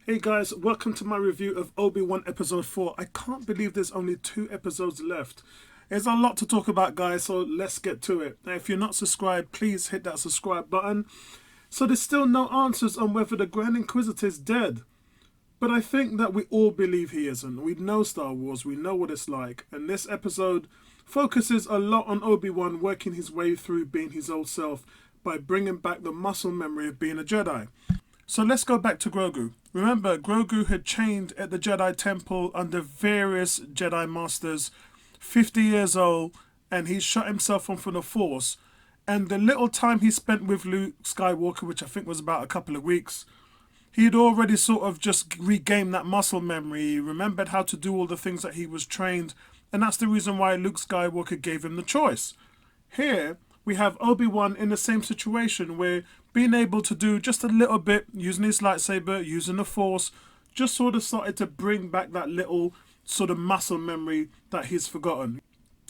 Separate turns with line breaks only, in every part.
Hey guys, welcome to my review of Obi-Wan Episode 4. I can't believe there's only 2 episodes left. There's a lot to talk about, guys, so let's get to it. Now, if you're not subscribed, please hit that subscribe button. So there's still no answers on whether the Grand Inquisitor is dead. But I think that we all believe he isn't. We know Star Wars, we know what it's like. And this episode focuses a lot on Obi-Wan working his way through being his old self by bringing back the muscle memory of being a Jedi. So let's go back to Grogu. Remember, Grogu had trained at the Jedi Temple under various Jedi Masters, 50 years old, and he shut himself off from the Force. And the little time he spent with Luke Skywalker, which I think was about a couple of weeks, he had already sort of just regained that muscle memory. He remembered how to do all the things that he was trained, and that's the reason why Luke Skywalker gave him the choice. Here, we have Obi-Wan in the same situation where being able to do just a little bit, using his lightsaber, using the Force, just sort of started to bring back that little sort of muscle memory that he's forgotten.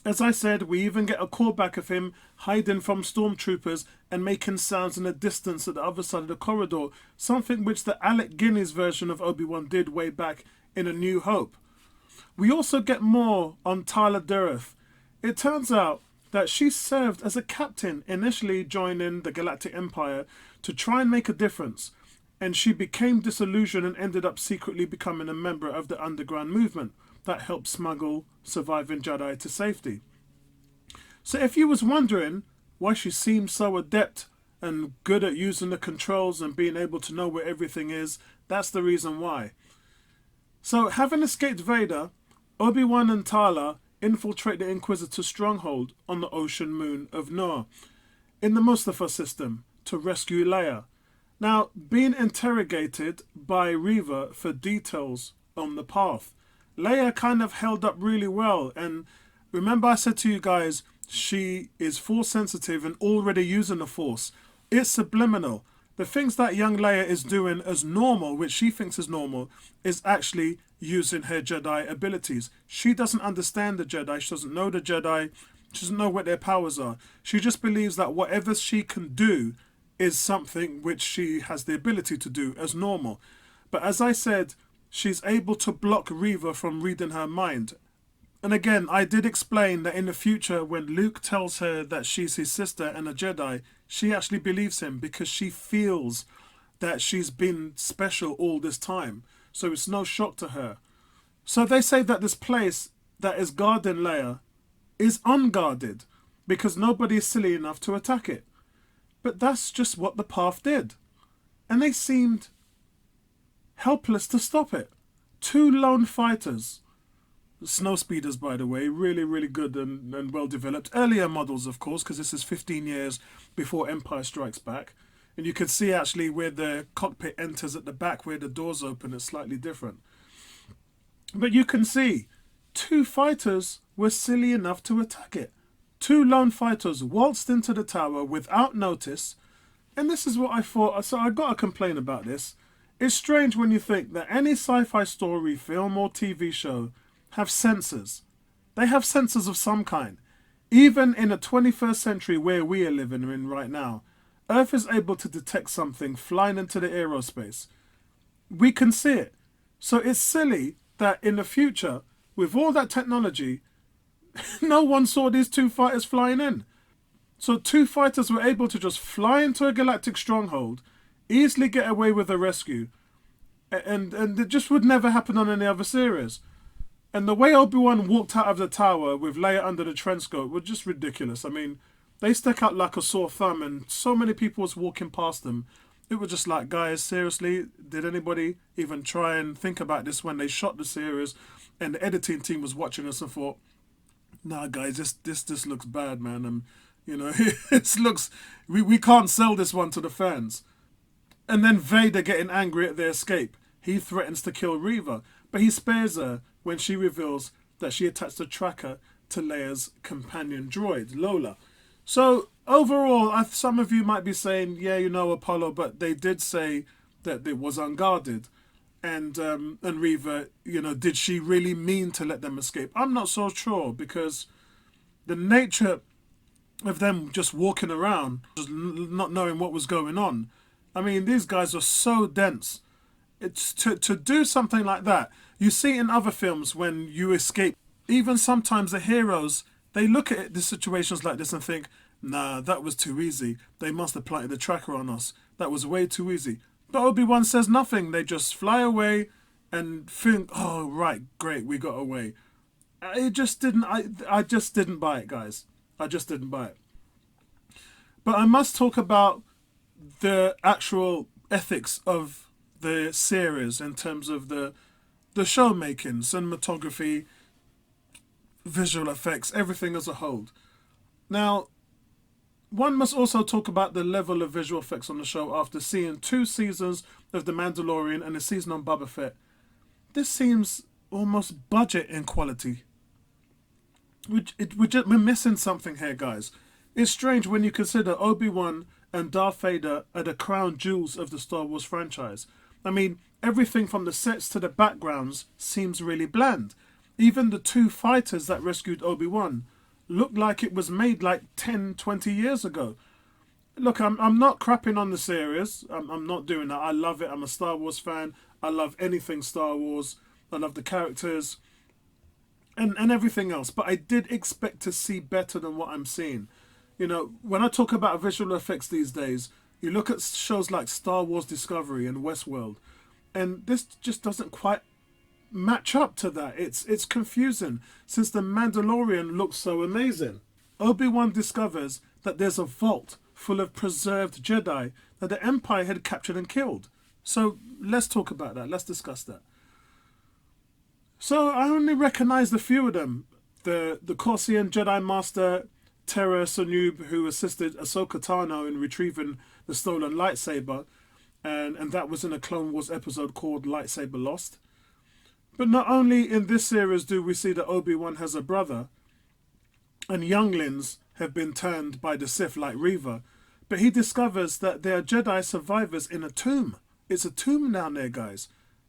As I said, we even get a callback of him hiding from stormtroopers and making sounds in the distance at the other side of the corridor, something which the Alec Guinness version of Obi-Wan did way back in A New Hope. We also get more on Tyler Dureth. It turns out that she served as a captain, initially joining the Galactic Empire to try and make a difference, and she became disillusioned and ended up secretly becoming a member of the underground movement that helped smuggle surviving Jedi to safety. So if you was wondering why she seems so adept and good at using the controls and being able to know where everything is, that's the reason why. So having escaped Vader, Obi-Wan and Tala infiltrate the Inquisitor's stronghold on the ocean moon of Noor in the Mustafa system to rescue Leia. Now, being interrogated by Reva for details on the path, Leia kind of held up really well. And remember I said to you guys, she is Force sensitive and already using the Force. It's subliminal. The things that young Leia is doing as normal, which she thinks is normal, is actually using her Jedi abilities. She doesn't understand the Jedi. She doesn't know the Jedi. She doesn't know what their powers are. She just believes that whatever she can do is something which she has the ability to do as normal. But as I said, she's able to block Reva from reading her mind. And again, I did explain that in the future, when Luke tells her that she's his sister and a Jedi, she actually believes him because she feels that she's been special all this time. So it's no shock to her. So they say that this place that is guarding Leia is unguarded because nobody is silly enough to attack it. But that's just what the path did. And they seemed helpless to stop it. 2 lone fighters. Snow speeders, by the way, really, really good and well developed. Earlier models, of course, because this is 15 years before Empire Strikes Back. And you can see actually where the cockpit enters at the back, where the doors open, it's slightly different. But you can see 2 fighters were silly enough to attack it. 2 lone fighters waltzed into the tower without notice. And this is what I thought. So I got to complain about this. It's strange when you think that any sci-fi story, film or TV show have sensors. They have sensors of some kind. Even in the 21st century where we are living in right now, Earth is able to detect something flying into the aerospace. We can see it. So it's silly that in the future, with all that technology, no one saw these 2 fighters flying in. So 2 fighters were able to just fly into a galactic stronghold, easily get away with a rescue, and it just would never happen on any other series. And the way Obi-Wan walked out of the tower with Leia under the trench coat was just ridiculous. I mean, they stuck out like a sore thumb and so many people was walking past them. It was just like, guys, seriously, did anybody even try and think about this when they shot the series and the editing team was watching us and thought, nah, guys, this looks bad, man. You know, we can't sell this one to the fans. And then Vader getting angry at their escape. He threatens to kill Reva, but he spares her when she reveals that she attached a tracker to Leia's companion droid, Lola. So overall, some of you might be saying, yeah, you know, Apollo, but they did say that it was unguarded. And Reva, you know, did she really mean to let them escape? I'm not so sure, because the nature of them just walking around, just not knowing what was going on. I mean, these guys are so dense. It's to do something like that. You see in other films when you escape, even sometimes the heroes, they look at the situations like this and think, nah, that was too easy. They must have planted the tracker on us. That was way too easy. But Obi-Wan says nothing. They just fly away and think, oh, right, great, we got away. It just didn't, I just didn't buy it, guys. I just didn't buy it. But I must talk about the actual ethics of the series in terms of the show making, cinematography, visual effects, everything as a whole. Now, one must also talk about the level of visual effects on the show after seeing 2 seasons of The Mandalorian and a season on Boba Fett. This seems almost budget in quality. We're missing something here, guys. It's strange when you consider Obi-Wan and Darth Vader are the crown jewels of the Star Wars franchise. I mean, everything from the sets to the backgrounds seems really bland. Even the 2 fighters that rescued Obi-Wan looked like it was made like 10, 20 years ago. Look, I'm not crapping on the series. I'm not doing that. I love it. I'm a Star Wars fan. I love anything Star Wars. I love the characters and everything else. But I did expect to see better than what I'm seeing. You know, when I talk about visual effects these days, you look at shows like Star Wars Discovery and Westworld, and this just doesn't quite match up to that. It's confusing since The Mandalorian looks so amazing. Obi-Wan discovers that there's a vault full of preserved Jedi that the Empire had captured and killed. So let's talk about that. Let's discuss that. So I only recognized a few of them. The Corsian Jedi Master Terra Sanub, who assisted Ahsoka Tano in retrieving the stolen lightsaber, and that was in a Clone Wars episode called Lightsaber Lost. But not only in this series do we see that Obi-Wan has a brother, and younglings have been turned by the Sith like Reva, but he discovers that there are Jedi survivors in a tomb. It's a tomb down there, guys.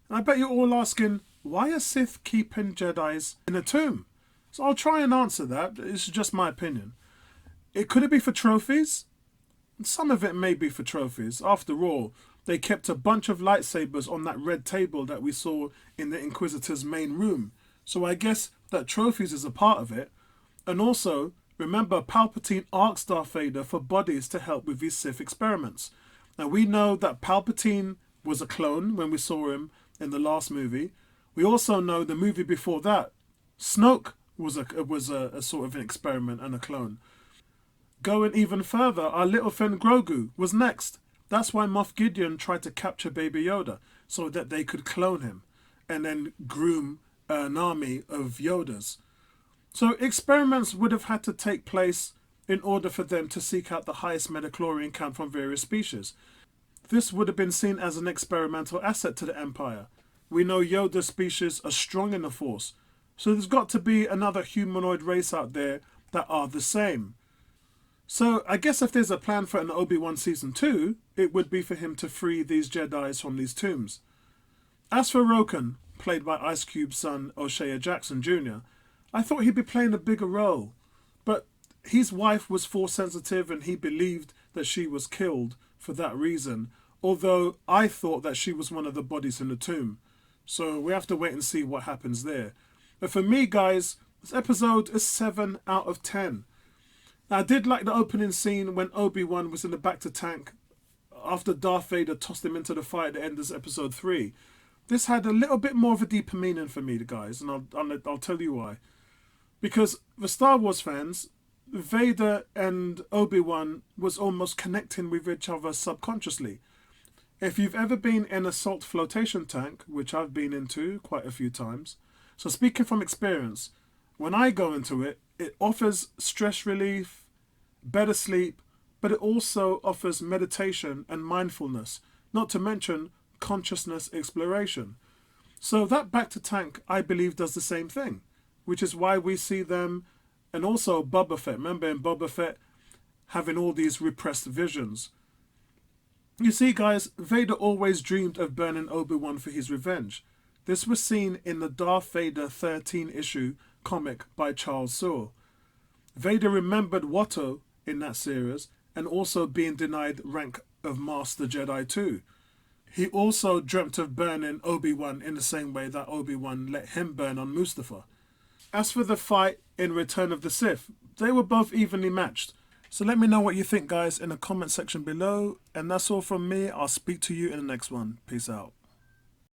And I bet you're all asking, why are Sith keeping Jedis in a tomb? So I'll try and answer that. It's just my opinion. Could it be for trophies? Some of it may be for trophies. After all, they kept a bunch of lightsabers on that red table that we saw in the Inquisitor's main room. So I guess that trophies is a part of it. And also, remember Palpatine asked Darth Vader for bodies to help with his Sith experiments. Now we know that Palpatine was a clone when we saw him in the last movie. We also know the movie before that, Snoke was a sort of an experiment and a clone. Going even further, our little friend Grogu was next. That's why Moff Gideon tried to capture Baby Yoda, so that they could clone him and then groom an army of Yodas. So experiments would have had to take place in order for them to seek out the highest midichlorian count from various species. This would have been seen as an experimental asset to the Empire. We know Yoda's species are strong in the Force, so there's got to be another humanoid race out there that are the same. So I guess if there's a plan for an Obi-Wan Season 2, it would be for him to free these Jedis from these tombs. As for Roken, played by Ice Cube's son O'Shea Jackson Jr., I thought he'd be playing a bigger role. But his wife was Force sensitive and he believed that she was killed for that reason, although I thought that she was one of the bodies in the tomb. So we have to wait and see what happens there. But for me, guys, this episode is 7 out of 10. Now, I did like the opening scene when Obi-Wan was in the bacta tank after Darth Vader tossed him into the fire at the end of episode 3. This had a little bit more of a deeper meaning for me, guys, and I'll tell you why. Because the Star Wars fans, Vader and Obi-Wan was almost connecting with each other subconsciously. If you've ever been in a salt flotation tank, which I've been into quite a few times, so speaking from experience, when I go into it, it offers stress relief, better sleep, but it also offers meditation and mindfulness, not to mention consciousness exploration. So that bacta tank, I believe, does the same thing, which is why we see them, and also Boba Fett. Remember in Boba Fett having all these repressed visions. You see, guys, Vader always dreamed of burning Obi-Wan for his revenge. This was seen in the Darth Vader 13 issue comic by Charles Soule. Vader remembered Watto in that series and also being denied rank of Master Jedi too. He also dreamt of burning Obi-Wan in the same way that Obi-Wan let him burn on Mustafa. As for the fight in Return of the Sith, they were both evenly matched. So let me know what you think, guys, in the comment section below. And that's all from me. I'll speak to you in the next one. Peace out.